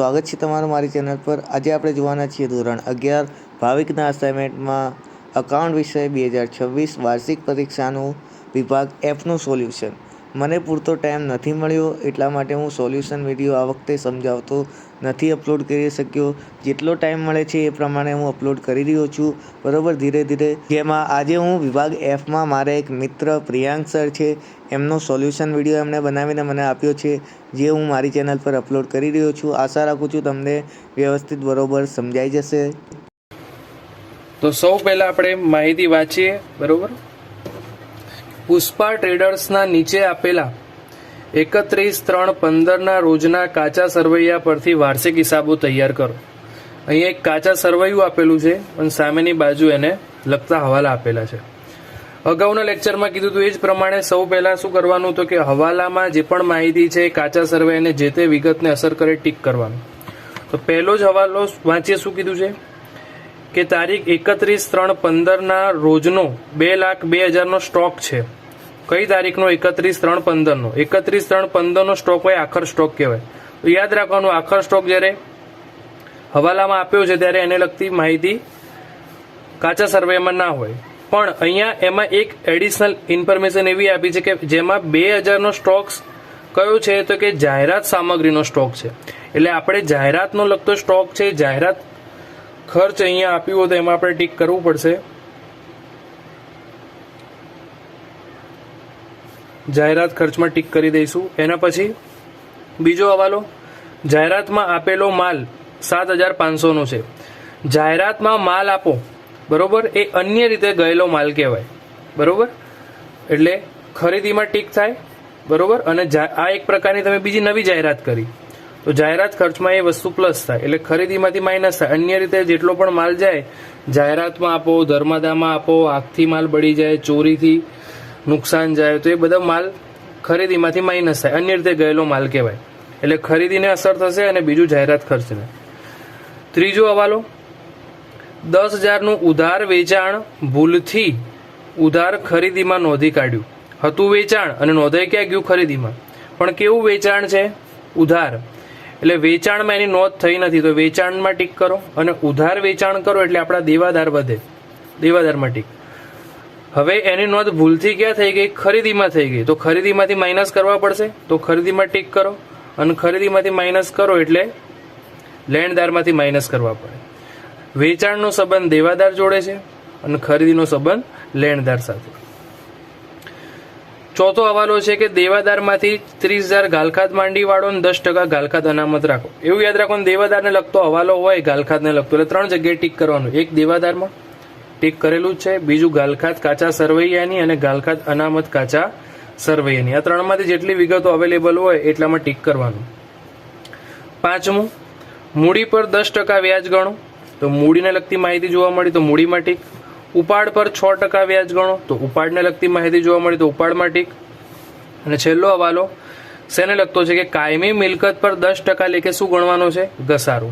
સ્વાગત છે તમારું મારી ચેનલ પર। આજે આપણે જોવાના છીએ ધોરણ 11 ભાવિકના અસાઇનમેન્ટમાં અકાઉન્ટ વિષય 2026 વાર્ષિક પરીક્ષાનું વિભાગ એફનું સોલ્યુશન। મને પૂરતો ટાઈમ નથી મળ્યો, એટલા માટે હું સોલ્યુશન વિડીયો આ વખતે સમજાવતો નથી અપલોડ કરી શક્યો। જેટલો ટાઈમ મળે છે એ પ્રમાણે હું અપલોડ કરી રહ્યો છું, બરાબર, ધીરે ધીરે। જેમાં આજે હું વિભાગ એફમાં મારા એક મિત્ર પ્રિયાંક સર છે, એમનો સોલ્યુશન વિડીયો એમણે બનાવીને મને આપ્યો છે, જે હું મારી ચેનલ પર અપલોડ કરી રહ્યો છું। આશા રાખું છું તમને વ્યવસ્થિત બરોબર સમજાઈ જશે। તો સૌ પહેલા આપણે માહિતી વાંચીએ, બરોબર। પુષ્પા ટ્રેડર્સના નીચે આપેલા 31/3/15 રોજના કાચા સરવૈયા પરથી વાર્ષિક હિસાબો તૈયાર કરો। અહીંયા એક કાચા સરવૈયું આપેલું છે અને સામેની બાજુ એને લગતા હવાલા આપેલા છે। અગાઉના લેક્ચરમાં કીધું હતું એ જ પ્રમાણે સૌ પહેલા શું કરવાનું, તો કે હવાલામાં જે પણ માહિતી છે કાચા સરવૈયાને જે તે વિગતને અસર કરે ટીક કરવાનું। તો પહેલો જ હવાલો વાંચીએ, શું કીધું છે કે તારીખ 31/3/15 રોજનો 2,02,000 સ્ટોક છે। કઈ તારીખનો? 31/3/15 31/3/15 સ્ટોક હોય આખર સ્ટોક કહેવાય। તો યાદ રાખવાનું, આખર સ્ટોક જ્યારે હવાલામાં આપ્યો છે ત્યારે એને લગતી માહિતી કાચા સર્વેમાં ના હોય, પણ અહીંયા એમાં એક એડિશનલ ઇન્ફોર્મેશન એવી આપી છે કે જેમાં 2,000 સ્ટોક્સ કયો છે, તો કે જાહેરાત સામગ્રીનો સ્ટોક છે। એટલે આપણે જાહેરાતનો લગતો સ્ટોક છે, જાહેરાત ખર્ચ અહીંયા આપ્યું હોય તો એમાં આપણે ટીક કરવું પડશે। જાહેરાત ખર્ચમાં ટીક કરી દઈશું। એના પછી બીજો હવાલો, જાહેરાતમાં આપેલો માલ 7,500 નો છે। જાહેરાતમાં માલ આપો, બરોબર, એ અન્ય રીતે ગયેલો માલ કહેવાય, બરોબર। એટલે ખરીદીમાં ટીક થાય, બરોબર, અને આ એક પ્રકારની તમે બીજી નવી જાહેરાત કરી તો જાહેરાત ખર્ચમાં એ વસ્તુ પ્લસ થાય, એટલે ખરીદીમાંથી માઇનસ થાય। અન્ય રીતે જેટલો પણ માલ જાય જાહેરાતમાં આપો, ધર્માદામાં આપો, આગથી માલ બળી જાય, ચોરીથી નુકસાન જાય, તો એ બધા માલ ખરીદીમાંથી માઇનસ થાય, અન્ય રીતે ગયેલો માલ કહેવાય। એટલે ખરીદીને અસર થશે અને બીજું જાહેરાત ખર્ચને। ત્રીજો હવાલો, 10,000 નું ઉધાર વેચાણ ભૂલથી ઉધાર ખરીદીમાં નોંધી કાઢ્યું હતું। વેચાણ અને નોંધાઈ ક્યાં ગયું? ખરીદીમાં। પણ કેવું વેચાણ છે? ઉધાર। એટલે વેચાણમાં એની નોંધ થઈ નથી, તો વેચાણમાં ટીક કરો, અને ઉધાર વેચાણ કરો એટલે આપણા દેવાદાર વધે, દેવાદારમાં ટીક। હવે એની નોંધ ભૂલથી ક્યાં થઈ ગઈ? ખરીદીમાં થઈ ગઈ, તો ખરીદીમાંથી માઇનસ કરવા પડશે, તો ખરીદીમાં ટીક કરો, અને ખરીદીમાંથી માઇનસ કરો એટલે લેણદારમાંથી માઇનસ કરવા પડે। વેચાણનો સંબંધ દેવાદાર જોડે છે અને ખરીદીનો સંબંધ લેણદાર સાથે। ચોથો હવાલો છે કે દેવાદારમાંથી 30,000 ગાલખાત માંડી વાળો અને 10% ગાલખાત અનામત રાખો। એવું યાદ રાખો, દેવાદારને લગતો હવાલો હોય ગાલખાતને લગતો, એટલે 3 જગ્યાએ ટીક કરવાનું। એક દેવાદારમાં ટીક કરેલું જ છે, બીજું ગાલખાત કાચા સરવૈયાની અને ગાલખાત અનામત કાચા સરવૈયાની। આ 3માંથી જેટલી વિગતો અવેલેબલ હોય એટલામાં ટીક કરવાનું। પાંચમું, મૂડી પર 10% વ્યાજ ગણો, તો મૂડીને લગતી માહિતી જોવા મળી તો મૂડીમાં ટીક। ઉપાડ પર 6% વ્યાજ ગણો, તો ઉપાડને લગતી માહિતી જોવા મળી તો ઉપાડમાં ટીક। અને છેલ્લો હવાલો શેને લગતો છે કે કાયમી મિલકત પર 10% લેખે શું ગણવાનો છે? ઘસારો।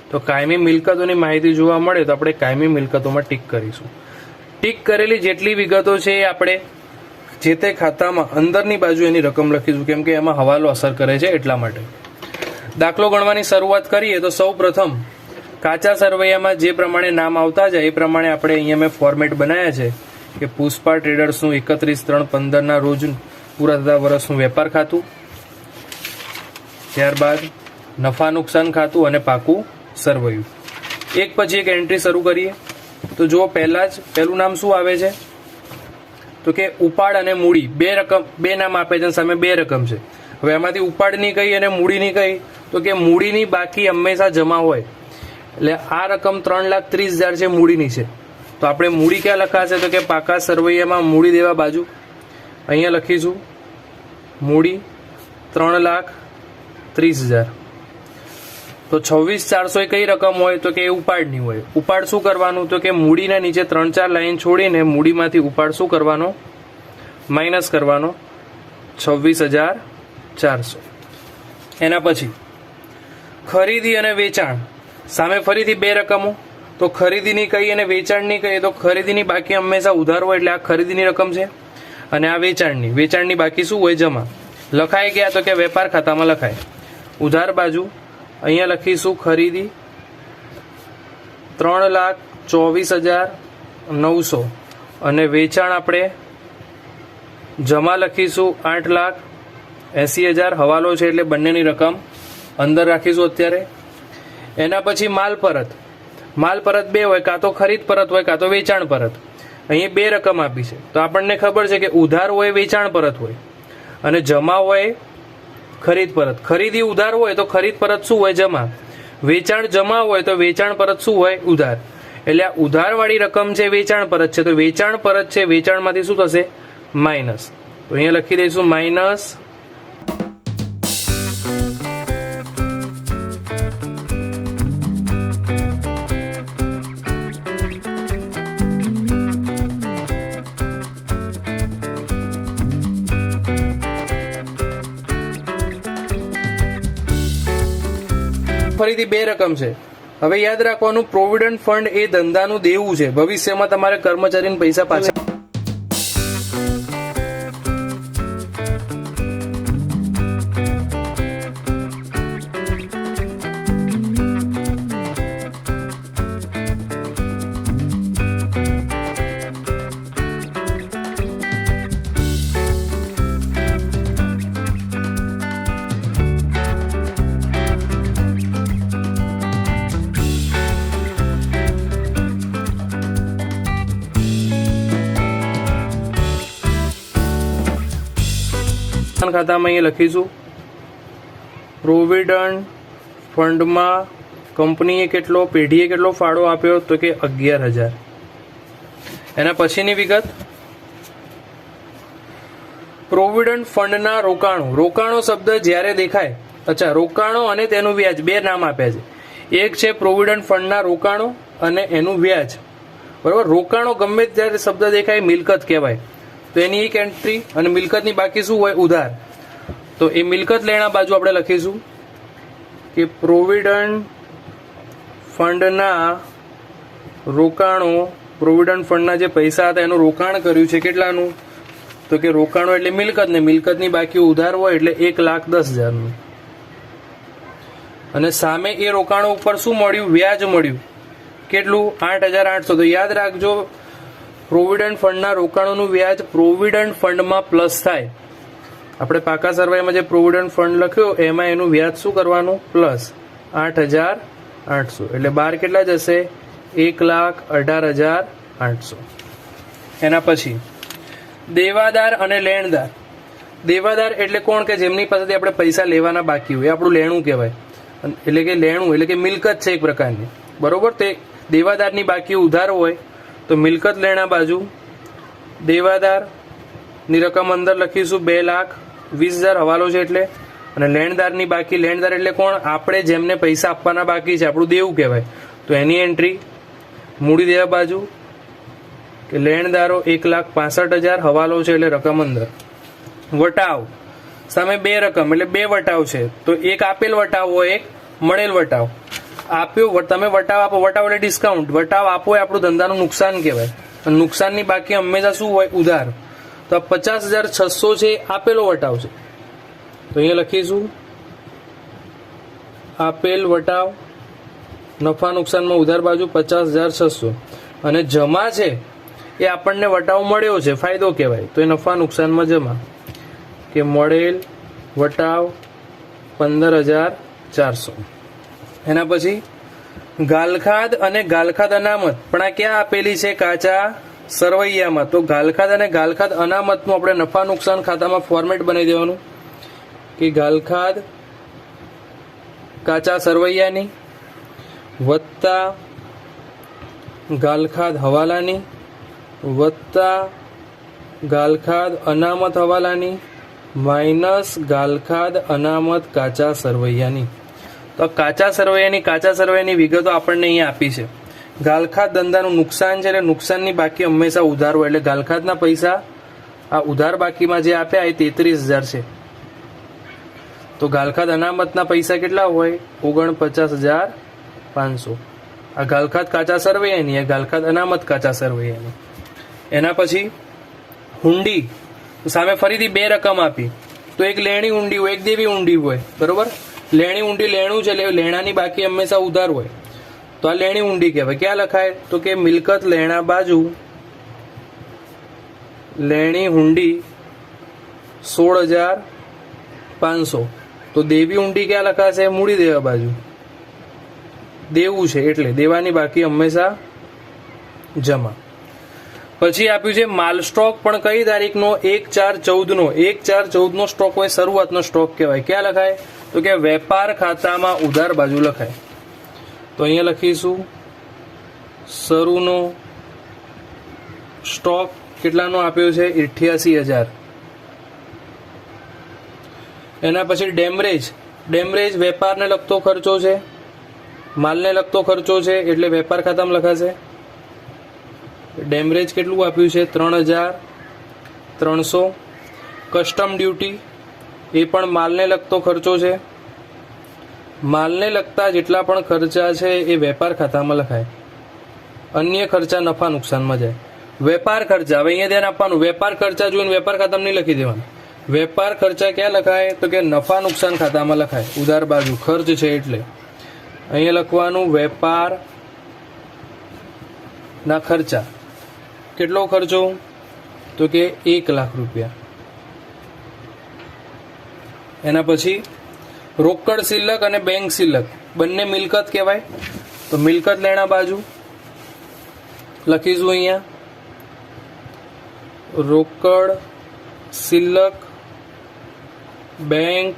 તો કાયમી મિલકતોની માહિતી જોવા મળે તો આપણે કાયમી મિલકતોમાં ટીક કરીશું। ટીક કરેલી જેટલી વિગતો છે એ આપણે જે તે ખાતામાં અંદરની બાજુ એની રકમ લખીશું, કેમ કે એમાં હવાલો અસર કરે છે એટલા માટે। દાખલો ગણવાની શરૂઆત કરીએ તો સૌ પ્રથમ કાચા સરવૈયામાં જે પ્રમાણે નામ આવતા જાય એ પ્રમાણે આપણે અહીંયા મેં ફોર્મેટ બનાવ્યા છે કે પુષ્પા ટ્રેડર્સનું 31/3/15 રોજ પૂરા થતા વર્ષનું વેપાર ખાતું, ત્યારબાદ નફા નુકસાન ખાતું અને પાકું સરવૈયું। એક પછી એક એન્ટ્રી શરૂ કરીએ તો જુઓ, પહેલું નામ શું આવે છે, તો કે ઉપાડ અને મૂડી, બે નામ આપે છે, સામે 2 રકમ છે। હવે એમાંથી ઉપાડની કઈ અને મૂડીની કઈ, તો કે મૂડીની બાકી હંમેશા જમા હોય, એટલે આ રકમ 3,30,000 છે, મૂડીની છે, તો આપણે મૂડી ક્યાં લખાશે, તો કે પાકા સરવૈયામાં મૂડી દેવા બાજુ અહીંયા લખીશું મૂડી 3,30,000। તો 26,400 એ કઈ રકમ હોય, તો કે એ ઉપાડની હોય। ઉપાડ શું કરવાનું, તો કે મૂડીના નીચે 3-4 લાઈન છોડીને મૂડીમાંથી ઉપાડ શું કરવાનો? માઇનસ કરવાનો, 26,400। એના પછી ખરીદી અને વેચાણ, સામે ફરીથી 2 રકમો, તો ખરીદીની કઈ અને વેચાણની કઈ, તો ખરીદીની બાકી હંમેશા ઉધાર હોય એટલે આ ખરીદીની રકમ છે, અને આ વેચાણની બાકી શું હોય? જમા। લખાય ગયા તો કે વેપાર ખાતામાં લખાય, ઉધાર બાજુ અહીંયા લખીશું ખરીદી 3,24,900 અને વેચાણ આપણે જમા લખીશું 8,80,000 હવાલો છે એટલે બંનેની રકમ અંદર રાખીશું અત્યારે. એના પછી માલ પરત બે હોય, કાં તો ખરીદ પરત હોય કાં તો વેચાણ પરત. અહીં બે રકમ આપી છે તો આપણને ખબર છે કે ઉધાર હોય વેચાણ પરત હોય અને જમા હોય ખરીદ પરત. ખરીદી ઉધાર હોય તો ખરીદ પરત શું હોય? જમા. વેચાણ જમા હોય તો વેચાણ પરત શું હોય? ઉધાર. એટલે આ ઉધારવાળી રકમ છે વેચાણ પરત છે તો વેચાણ પરત છે, વેચાણમાંથી શું થશે? માઇનસ. તો અહીંયા લખી દઈશું માઇનસ ફરીથી બે રકમ છે. હવે યાદ રાખવાનું પ્રોવિડન્ટ ફંડ એ ધંધાનું દેવું છે. ભવિષ્યમાં તમારે કર્મચારીને પૈસા પાછા ખાતામાં અહીંયા લખીશું પ્રોવિડન્ટ ફંડમાં કંપનીએ કેટલો, પેઢીએ કેટલો ફાળો આપ્યો તો કે 11,000. એના પછીની વિગત પ્રોવિડન્ટ ફંડના રોકાણો શબ્દ જ્યારે દેખાય, અચ્છા રોકાણો અને તેનું વ્યાજ બે નામ આપ્યા છે. એક છે પ્રોવિડન્ટ ફંડના રોકાણો અને એનું વ્યાજ. બરોબર. રોકાણો ગમે ત્યારે શબ્દ દેખાય મિલકત કહેવાય તો એની એક એન્ટ્રી અને મિલકતની બાકી શું હોય? ઉધાર. તો એ મિલકત લેણા બાજુ આપણે લખીશું કે પ્રોવિડન્ટ ફંડના રોકાણો, પ્રોવિડન્ટ ફંડના જે પૈસા હતા એનું રોકાણ કર્યું છે કેટલાનું? તો કે રોકાણો એટલે મિલકત ને મિલકતની બાકી ઉધાર હોય એટલે 1,10,000. અને સામે એ રોકાણો ઉપર શું મળ્યું? વ્યાજ મળ્યું. કેટલું? 8,800. તો યાદ રાખજો પ્રોવિડન્ટ ફંડના રોકાણોનું વ્યાજ પ્રોવિડન્ટ ફંડમાં પ્લસ થાય. આપણે પાકા સરવાઈમાં જે પ્રોવિડન્ટ ફંડ લખ્યો એમાં એનું વ્યાજ શું કરવાનું? પ્લસ 8,800. એટલે બાર કેટલા જશે? 1,18,800. એના પછી દેવાદાર અને લેણદાર. દેવાદાર એટલે કોણ? કે જેમની પાસેથી આપણે પૈસા લેવાના બાકી હોય, આપણું લેણું કહેવાય. એટલે કે લેણું એટલે કે મિલકત છે એક પ્રકારની. બરોબર. તે દેવાદારની બાકી ઉધાર હોય તો મિલકત લેણા બાજુ દેવાદારની રકમ અંદર લખીશું 2,20,000 હવાલો છે એટલે. અને લેણદારની બાકી, લેણદાર એટલે કોણ? આપણે જેમને પૈસા આપવાના બાકી છે, આપણું દેવું કહેવાય. તો એની એન્ટ્રી મૂડી દેવા બાજુ કે લેણદારો 1,65,000 હવાલો છે એટલે રકમ અંદર. વટાવ સામે બે રકમ એટલે બે વટાવ છે તો એક આપેલ વટાવ હોય, એક મળેલ વટાવ. આપ્યો તમે વટાવ આપો, વટાવ એટલે ડિસ્કાઉન્ટ. વટાવ આપો એ આપણું ધંધાનું નુકસાન કહેવાય. અને નુકસાનની બાકી હંમેશા શું હોય? ઉધાર. તો આ 50,600 છે આપેલો વટાવ છે તો અહીંયા લખીશું આપેલ વટાવ નફા નુકસાનમાં ઉધાર બાજુ 50,600. અને જમા છે એ આપણને વટાવ મળ્યો છે, ફાયદો કહેવાય તો એ નફા નુકસાનમાં જમા કે મળેલ વટાવ 15,400. એના પછી ગાલખાદ અને ગાલખાદ અનામત પણ આ ક્યાં આપેલી છે? કાચા સરવૈયામાં. તો ગાલખાદ અને ગાલખાદ અનામતનું આપણે નફા નુકસાન ખાતામાં ફોર્મેટ બનાવી દેવાનું કે ગાલખાદ કાચા સરવૈયાની વત્તા ગાલખાદ હવાલાની વત્તા ગાલખાદ અનામત હવાલાની માઇનસ ગાલખાદ અનામત કાચા સરવૈયાની. તો કાચા સરવૈયાની વિગતો આપણને અહીંયા આપી છે. ગાલખાદ ધંધાનું નુકસાન છે એટલે નુકસાનની બાકી હંમેશા ઉધાર હોય એટલે ગાલખાદના પૈસા આ ઉધાર બાકીમાં જે આપ્યા એ 33,000 છે. તો ગાલખાદ અનામતના પૈસા કેટલા હોય? 49,500. આ ગાલખાદ કાચા સરવૈયાની, આ ગાલખાદ અનામત કાચા સરવૈયાની. એના પછી હુંડી. સામે ફરીથી બે રકમ આપી તો એક લેણી હુંડી હોય, એક દેવી હુંડી હોય. બરોબર. લેણી ઊંડી લેણું છે એટલે લેણાની બાકી હંમેશા ઉધાર હોય, તો આ લેણી ઊંડી કહેવાય. ક્યાં લખાય? તો કે મિલકત લેણા બાજુ લેણી ઊંડી 16,500. તો દેવી ઊંડી ક્યાં લખાશે? મૂડી દેવા બાજુ. દેવું છે એટલે દેવાની બાકી હંમેશા જમા. પછી આપ્યું છે માલ સ્ટોક, પણ કઈ તારીખનો? 1/4/14 નો. 1/4/14 નો સ્ટોક હોય, શરૂઆતનો સ્ટોક કહેવાય. ક્યાં લખાય? તો કે વેપાર ખાતામાં ઉધાર બાજુ લખાય. તો અહીંયા લખીશું શરૂનો સ્ટોક કેટલાનો આપ્યો છે? 88,000. એના પછી ડેમરેજ. ડેમરેજ વેપારને લગતો ખર્ચો છે, માલને લગતો ખર્ચો છે એટલે વેપાર ખાતામાં લખાશે. ડેમરેજ કેટલું આપ્યું છે? 3,300. કસ્ટમ ડ્યુટી એ પણ માલને લગતો ખર્ચો છે. માલને લગતા જેટલા પણ ખર્ચા છે એ વેપાર ખાતામાં લખાય. અન્ય ખર્ચા નફા નુકસાનમાં જાય. વેપાર ખર્ચા, હવે અહીંયા ધ્યાન આપવાનું, વેપાર ખર્ચા જોઈને વેપાર ખાતામાં નહીં લખી દેવાનું. વેપાર ખર્ચા ક્યાં લખાય? તો કે નફા નુકસાન ખાતામાં લખાય, ઉધાર બાજુ ખર્ચ છે એટલે. અહીંયા લખવાનું વેપાર ના ખર્ચા. કેટલો ખર્ચો? તો કે 1,00,000 રૂપિયા. એના પછી રોકડ શિલ્લક અને બેંક શિલ્લક બંને મિલકત કહેવાય. તો મિલકત લેણા બાજુ લખીશું અહીંયા રોકડ શિલ્લક બેંક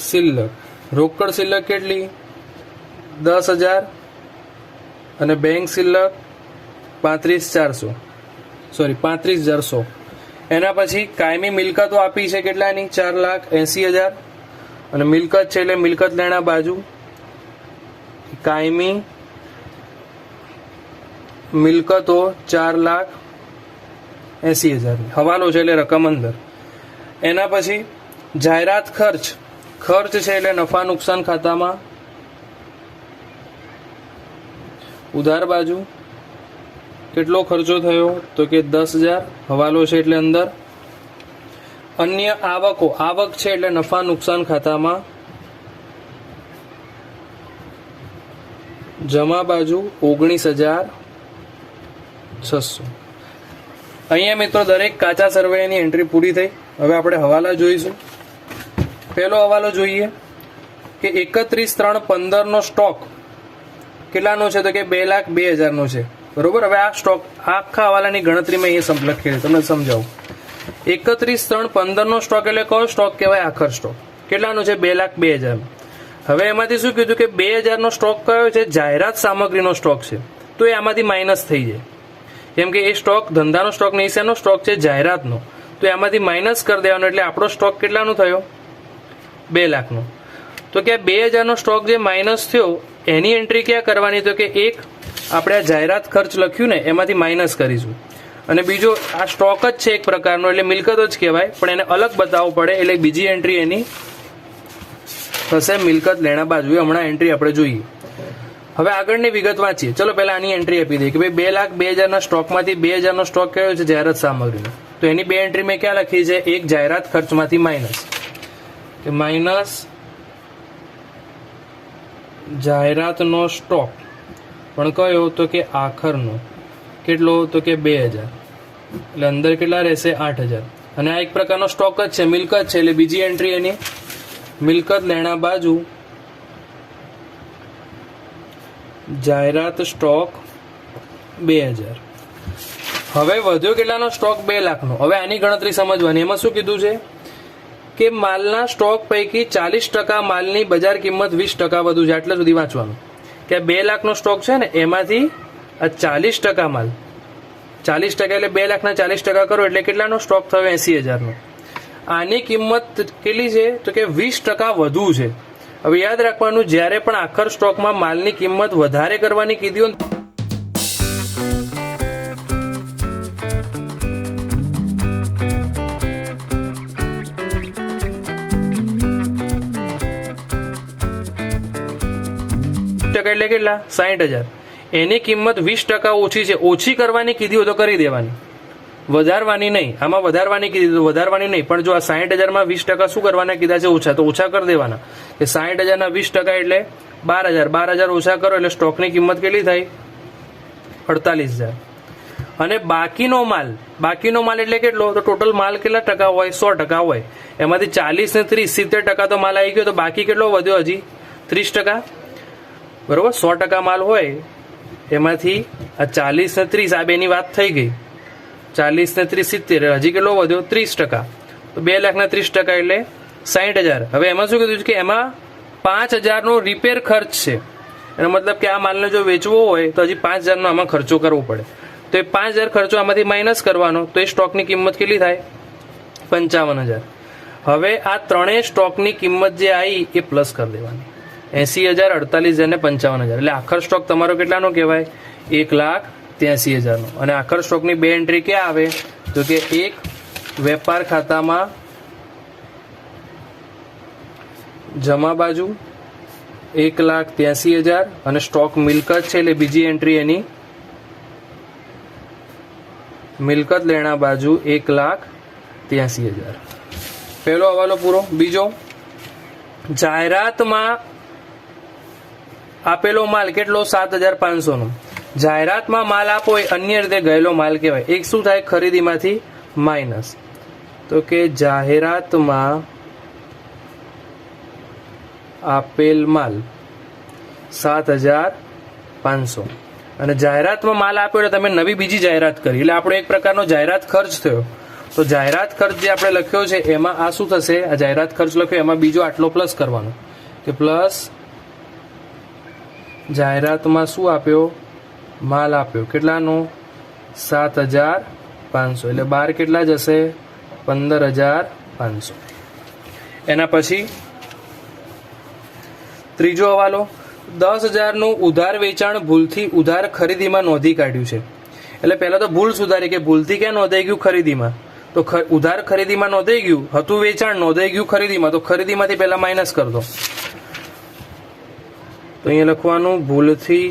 શિલ્લક. રોકડ શિલ્લક કેટલી? 10,000 અને બેંક શિલ્લક 35,100. એના પછી કાયમી મિલકતો આપી છે કેટલાની? 4,80,000. અને મિલકત છે એટલે મિલકત લેણા બાજુ કાયમી મિલકતો 4,80,000. હવાલો છે એટલે રકમ અંદર. એના પછી જાહેરાત ખર્ચ. ખર્ચ છે એટલે નફા નુકસાન ખાતામાં ઉધાર બાજુ. કેટલો ખર્ચો થયો? તો કે 10,000. હવાલો છે એટલે અંદર. અન્ય આવકો. આવક છે એટલે નફા નુકસાન ખાતામાં જમા બાજુ 19,600. અહીંયા મિત્રો દરેક કાચા સર્વેની એન્ટ્રી પૂરી થઈ. હવે આપણે હવાલા જોઈશું. પહેલો હવાલો જોઈએ કે 31/3/15 નો સ્ટોક કેટલાનો છે? તો કે 2,02,000 નો છે. બરોબર. હવે આ સ્ટોક આખા હવાલાની ગણતરીમાં અહીંયા લખેલી, તમને સમજાવું. 31/3/15 નો સ્ટોક એટલે કયો સ્ટોક કહેવાય? આખર સ્ટોક. કેટલાનો છે? 2,02,000. હવે એમાંથી શું કીધું કે 2,000 નો સ્ટોક કયો છે? જાહેરાત સામગ્રીનો સ્ટોક છે. તો એ આમાંથી માઇનસ થઈ જાય, કેમ કે એ સ્ટોક ધંધાનો સ્ટોક નહીં, શેનો સ્ટોક છે? જાહેરાતનો. તો એમાંથી માઇનસ કરી દેવાનો એટલે આપણો સ્ટોક કેટલાનો થયો? 2,00,000 નો. તો કે 2,000 નો સ્ટોક જે માઇનસ થયો એની એન્ટ્રી ક્યાં કરવાની? તો કે એક આપણે આ જાહેરાત ખર્ચ લખ્યું ને એમાંથી માઇનસ કરીશું. અને બીજો આ સ્ટોક જ છે એક પ્રકારનો એટલે મિલકત જ કહેવાય, પણ એને અલગ બતાવવું પડે એટલે બીજી એન્ટ્રી એની થશે મિલકત લેણા બાજુ. હમણાં એન્ટ્રી આપણે જોઈએ. હવે આગળની વિગત વાંચીએ. ચલો પહેલા આની એન્ટ્રી આપી દઈએ કે ભાઈ 2,02,000 ના સ્ટોકમાંથી 2,000 નો સ્ટોક કયો છે? જાહેરાત સામગ્રીનો. તો એની બે એન્ટ્રી મેં ક્યાં લખી છે? એક જાહેરાત ખર્ચમાંથી માઇનસ કે માઇનસ જાહેરાતનો સ્ટોક, પણ કયો? તો કે આખરનો. કેટલો? તો કે 2,000. એટલે અંદર કેટલા રહેશે? 8,000. અને આ એક પ્રકારનો સ્ટોક જ છે, મિલકત છે, એટલે બીજી એન્ટ્રી એની મિલકત લેણા બાજુ જાહેરાત સ્ટોક 2,000. હવે વધ્યો કેટલાનો સ્ટોક? 2,00,000 નો. હવે આની ગણતરી સમજવાની. એમાં શું કીધું છે કે માલના સ્ટોક પૈકી 40% માલની બજાર કિંમત 20% વધુ છે. આટલા સુધી વાંચવાનું કે 2,00,000 નો સ્ટોક છે ને એમાંથી આ 40% માલ, 40% એટલે 2,00,000 ના 40% કરો એટલે કેટલાનો સ્ટોક થયો? 80,000 નો. આની કિંમત કેટલી છે? તો કે 20% વધુ છે. હવે યાદ રાખવાનું, જ્યારે પણ આખર સ્ટોકમાં માલની કિંમત વધારે કરવાની કીધી હોય એટલે કેટલા? 60,000. એની કિંમત 20% ઓછી છે, ઓછી કરવાની કીધી હોય તો કરી દેવાની. વધારવાની નહીં, આમાં વધારવાની કીધી તો વધારવાની નહીં, પણ જો આ 60,000 માં 20% શું કરવાના કીધા છે ઓછા, તો ઓછા કરી દેવાના. કે 60,000 ના 20% એટલે 12,000, 12,000 ઓછા કરો એટલે સ્ટોકની કિંમત કેટલી થાય? 48,000. અને બાકીનો માલ એટલે કેટલો? તો ટોટલ માલ કેટલા ટકા હોય? 100% હોય. એમાંથી 40 ને 30 70% તો માલ આવી ગયો, તો બાકી કેટલો વધ્યો? હજી 30%. બરોબર, 100% માલ હોય એમાંથી આ 40 ને 30 આ બેની વાત થઈ ગઈ. 40 ને 30 70, હજી કેટલો વધ્યો? 30%. તો 2,30,000 એટલે 60,000. હવે એમાં શું કીધું છે કે એમાં 5,000 નો રિપેર ખર્ચ છે. એનો મતલબ કે આ માલને જો વેચવો હોય તો હજી 5,000 નો આમાં ખર્ચો કરવો પડે. તો એ 5,000 ખર્ચો આમાંથી માઇનસ કરવાનો, તો એ સ્ટોકની કિંમત કેટલી થાય? 55,000. હવે આ ત્રણેય સ્ટોકની કિંમત જે આવી એ પ્લસ કરી દેવાની. 80,000, 48,000 ને 55,000. એટલે આખર સ્ટોક તમારો કેટલાનો કહેવાય? 1,83,000 નો. અને આખર સ્ટોકની બે એન્ટ્રી ક્યાં આવે? તો કે એક વેપાર ખાતામાં જમા બાજુ 1,83,000 અને સ્ટોક મિલકત છે એટલે બીજી એન્ટ્રી એની મિલકત લેણા બાજુ 1,83,000. પહેલો હવાલો પૂરો. બીજો, જાહેરાતમાં આપેલો માલ કેટલો? 7,500 નો. જાહેરાતમાં માલ આપો એ અન્ય રીતે ગયેલો માલ કહેવાય. એક શું થાય? ખરીદીમાંથી માઇનસ. તો કે જાહેરાતમાં આપેલ માલ 7,500. અને જાહેરાતમાં માલ આપ્યો એટલે તમે નવી બીજી જાહેરાત કરી એટલે આપણો એક પ્રકારનો જાહેરાત ખર્ચ થયો. તો જાહેરાત ખર્ચ જે આપણે લખ્યો છે એમાં આ શું થશે? આ જાહેરાત ખર્ચ લખ્યો એમાં બીજો આટલો પ્લસ કરવાનો, કે પ્લસ જાહેરાતમાં શું આપ્યો? માલ આપ્યો. કેટલાનો? 7,500. એટલે 12 કેટલા જશે? 15,500. એના પછી ત્રીજો હવાલો, 10,000 નું ઉધાર વેચાણ ભૂલથી ઉધાર ખરીદીમાં નોંધી કાઢ્યું છે. એટલે પહેલા તો ભૂલ સુધારી કે ભૂલથી ક્યાં નોંધાઈ ગયું? ખરીદીમાં. તો ઉધાર ખરીદીમાં નોંધાઈ ગયું હતું, વેચાણ નોંધાઈ ગયું ખરીદીમાં, તો ખરીદીમાંથી પહેલા માઇનસ કરી દો. તો અહીંયા લખવાનું ભૂલથી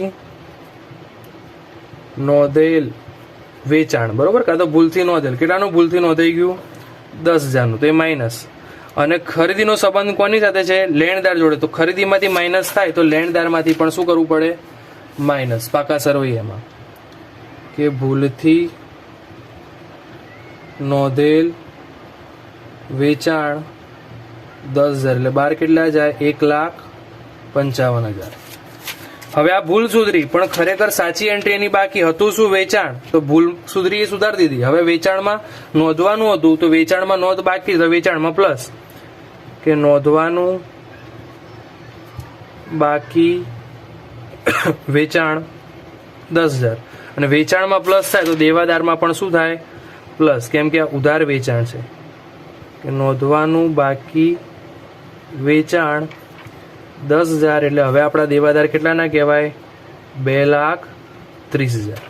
નોંધેલ વેચાણ. બરોબર, કાં તો ભૂલથી નોંધેલ. કેટલાનું ભૂલથી નોંધાઈ ગયું? 10,000 નું. તો એ માઇનસ. અને ખરીદીનો સંબંધ કોની સાથે છે? લેણદાર જોડે. તો ખરીદીમાંથી માઇનસ થાય તો લેણદારમાંથી પણ શું કરવું પડે? માઇનસ. પાકા સરવૈયામાં કે ભૂલથી નોંધેલ વેચાણ 10,000 એટલે 12 કેટલા જાય? 1,55,000. હવે આ ભૂલ સુધરી, પણ ખરેખર સાચી એન્ટ્રી એની બાકી હતું. શું? વેચાણ. તો ભૂલ સુધરી એ સુધારી દીધી. હવે વેચાણમાં નોંધવાનું હતું તો વેચાણમાં નોંધ બાકી, તો વેચાણમાં પ્લસ, કે નોંધવાનું બાકી વેચાણ 10,000. અને વેચાણમાં પ્લસ થાય તો દેવાદારમાં પણ શું થાય? પ્લસ. કેમ કે આ ઉધાર વેચાણ છે. કે નોંધવાનું બાકી વેચાણ 10,000 એટલે હવે આપણા દેવાદાર કેટલાના કહેવાય? 2,30,000.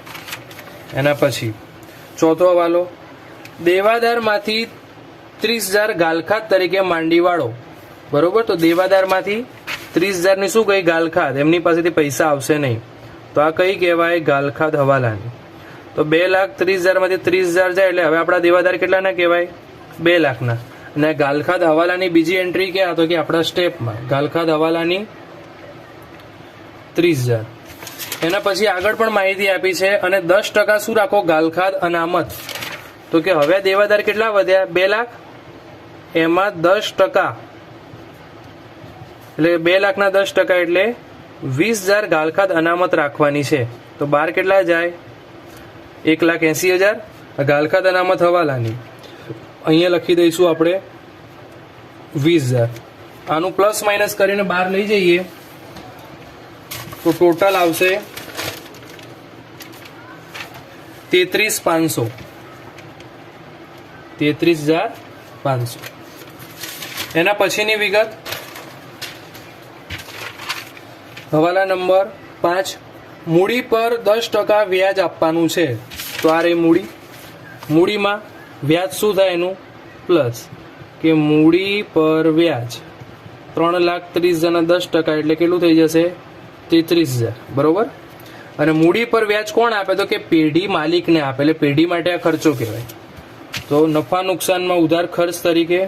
એના પછી ચોથો હવાલો, દેવાદારમાંથી 30,000 ગાલખાત તરીકે માંડી વાળો. બરોબર, તો દેવાદારમાંથી 30,000 ની શું કઈ? ગાલખાત. એમની પાસેથી પૈસા આવશે નહીં, તો આ કઈ કહેવાય? ગાલખાત હવાલાની. તો 2,30,000 માંથી 30,000 જાય એટલે હવે આપણા દેવાદાર કેટલાના કહેવાય? 2,00,000 ના. અને ગાલખાત હવાલાની બીજી એન્ટ્રી ક્યાં? તો કે આપણા સ્ટેપમાં ગાલખાત હવાલાની 30,000. એના પછી આગળ પણ માહિતી આપી છે. અને 10% શું રાખો? ગાલખાત અનામત. તો કે હવે દેવાદાર કેટલા વધ્યા? 2,00,000. એમાં 10% એટલે 2,00,000 ના 10% એટલે 20,000 ગાલખાત અનામત રાખવાની છે. તો 12 કેટલા જાય? 1,80,000. ગાલખાત અનામત હવાલાની અહીંયા લખી દઈશું આપણે 20,000. આનું પ્લસ માઇનસ કરીને બહાર લઈ જઈએ તો ટોટલ આવશે 33,500. 33,500. એના પછીની વિગત, હવાલા નંબર 5, મૂડી પર 10% વ્યાજ આપવાનું છે. તો આ રહી મૂડી. મૂડીમાં વ્યાજ શું થાય? એનું પ્લસ, કે મૂડી પર વ્યાજ 3,30,000 ના 10% એટલે કેટલું થઈ જશે? 33,000. બરોબર. અને મૂડી પર વ્યાજ કોણ આપે? તો કે પેઢી માલિકને આપે, એટલે પેઢી માટે આ ખર્ચો કહેવાય. તો નફા નુકસાનમાં ઉધાર ખર્ચ તરીકે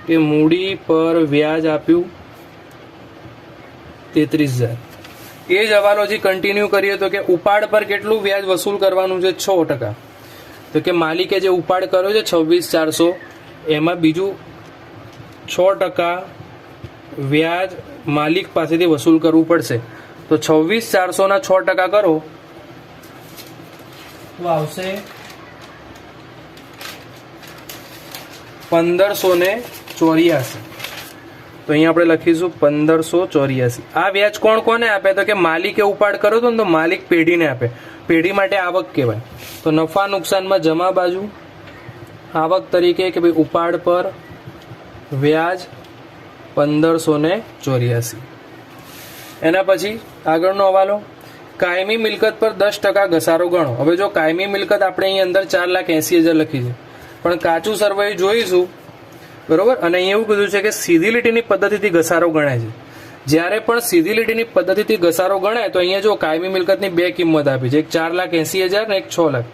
કે મૂડી પર વ્યાજ આપ્યું 33,000. એ જ હવાલો જે કન્ટિન્યુ કરીએ તો કે ઉપાડ પર કેટલું વ્યાજ વસૂલ કરવાનું છે? 6%. તો કે માલિકે જે ઉપાડ કર્યો છે 26,400, એમાં બીજું 6% વ્યાજ માલિક પાસેથી વસૂલ કરવું પડશે. તો 26,400 ના 6% કરો તો આવશે 1584. તો અહીંયા આપણે લખીશું 1584. આ વ્યાજ કોણ કોને આપે? તો કે માલિકે ઉપાડ કર્યો હતો ને, તો માલિક પેઢીને આપે. પેઢી માટે આવક કહેવાય. તો નફા નુકસાનમાં જમા બાજુ આવક તરીકે કે ભાઈ ઉપાડ પર વ્યાજ 1584. એના પછી આગળનો હવાલો, કાયમી મિલકત પર 10% ઘસારો ગણો. હવે જો કાયમી મિલકત આપણે અહીં અંદર 4,80,000 લખી છે, પણ કાચું સરવાઈ જોઈશું, બરોબર. અને અહીં એવું કીધું છે કે સીધી લીટીની પદ્ધતિથી ઘસારો ગણાય છે. જ્યારે પણ સીધી લીટીની પદ્ધતિથી ઘસારો ગણાય તો અહીંયા જો કાયમી મિલકતની બે કિંમત આપી છે, એક 4,80,000 ને એક 6 લાખ.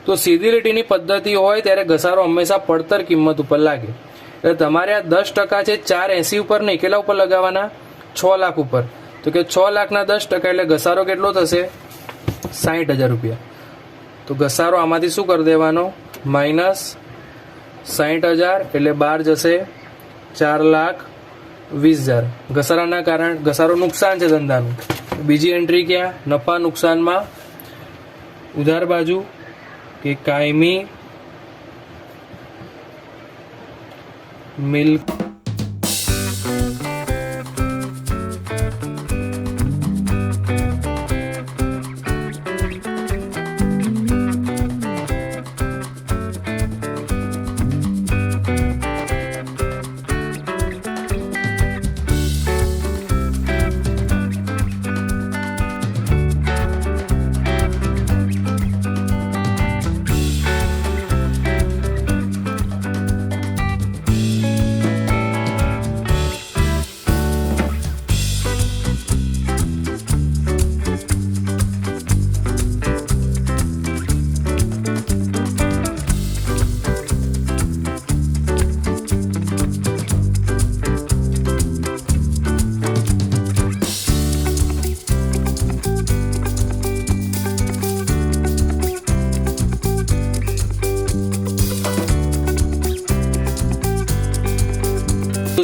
તો સીધી લીટીની પદ્ધતિ હોય ત્યારે ઘસારો હંમેશા પડતર કિંમત ઉપર લાગે. એટલે તમારે આ 10% છે 480 ઉપર નહીં, કેટલા ઉપર લગાવવાના? 6 લાખ ઉપર. તો કે 6 લાખના 10% એટલે ઘસારો કેટલો થશે? 60,000 રૂપિયા. તો ઘસારો આમાંથી શું કરી દેવાનો? -60,000 એટલે બહાર જશે 4,20,000. ઘસારાના કારણ ઘસારો નુકસાન છે ધંધાનું. બીજી એન્ટ્રી ક્યાં? નફા નુકસાનમાં ઉધાર બાજુ કે કાયમી મિલ્ક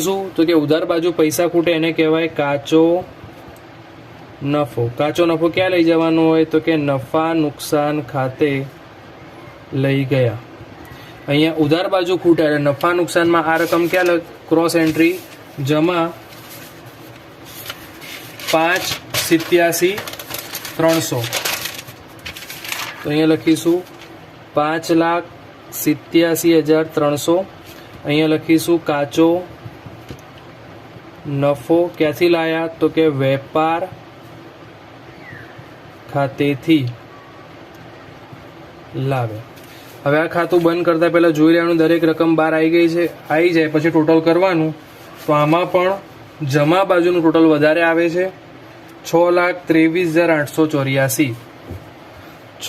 શું? તો કે ઉધાર બાજુ પૈસા ખૂટે એને કહેવાય કાચો નફો. કાચો નફો ક્યાં લઈ જવાનો હોય? તો કે નફા નુકસાન ખાતે લઈ ગયા. અહીંયા ઉધાર બાજુ ખૂટે એટલે નફા નુકસાનમાં આ રકમ ક્યાં? ક્રોસ એન્ટ્રી જમા 5,87,300. તો અહીંયા લખીશું 5,87,300. અહીંયા લખીશું કાચો નફો ક્યાંથી લાયા? તો કે વેપાર ખાતેથી લાવે. હવે આ ખાતું બંધ કરતા પહેલા જોઈ લેવાનું દરેક રકમ બહાર આવી ગઈ છે. આવી જાય પછી ટોટલ કરવાનું. તો આમાં પણ જમા બાજુનું ટોટલ વધારે આવે છે, 6,23,884.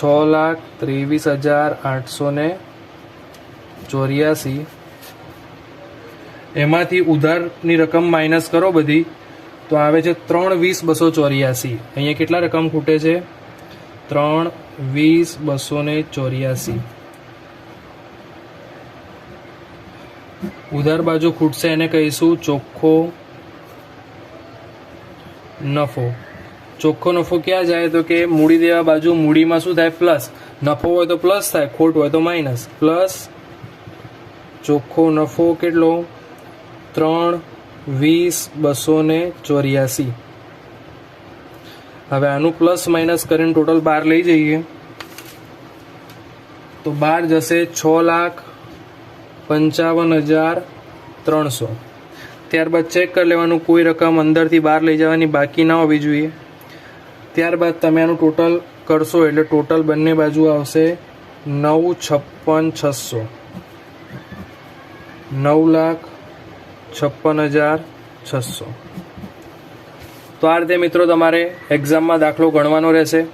6,23,884. એમાંથી ઉધારની રકમ માઇનસ કરો બધી, તો આવે છે 3,20,284. અહીંયા કેટલા રકમ ખૂટે છે? 3,20,284. ઉધાર બાજુ ખૂટશે એને કહીશું ચોખ્ખો નફો. ચોખ્ખો નફો ક્યાં જાય? તો કે મૂડી દેવા બાજુ. મૂડીમાં શું થાય? પ્લસ. નફો હોય તો પ્લસ થાય, ખોટ હોય તો માઇનસ. પ્લસ ચોખ્ખો નફો કેટલો? 3,20,284. હવે આનું પ્લસ માઇનસ કરીને ટોટલ 12 લઈ જઈએ તો બહાર જશે 6,55,300. ત્યારબાદ ચેક કરી લેવાનું કોઈ રકમ અંદરથી બહાર લઈ જવાની બાકી ના હોવી જોઈએ. ત્યારબાદ તમે આનું ટોટલ કરશો એટલે ટોટલ બંને બાજુ આવશે 9,56,600. 9,56,600. તો આ રીતે મિત્રો તમારે એક્ઝામમાં દાખલો ગણવાનો રહેશે.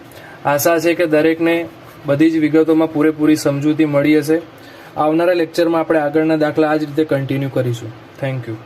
આશા છે કે દરેકને બધી જ વિગતોમાં પૂરેપૂરી સમજૂતી મળી હશે. આવનારા લેક્ચરમાં આપણે આગળના દાખલા આ જ રીતે કન્ટિન્યુ કરીશું. Thank you.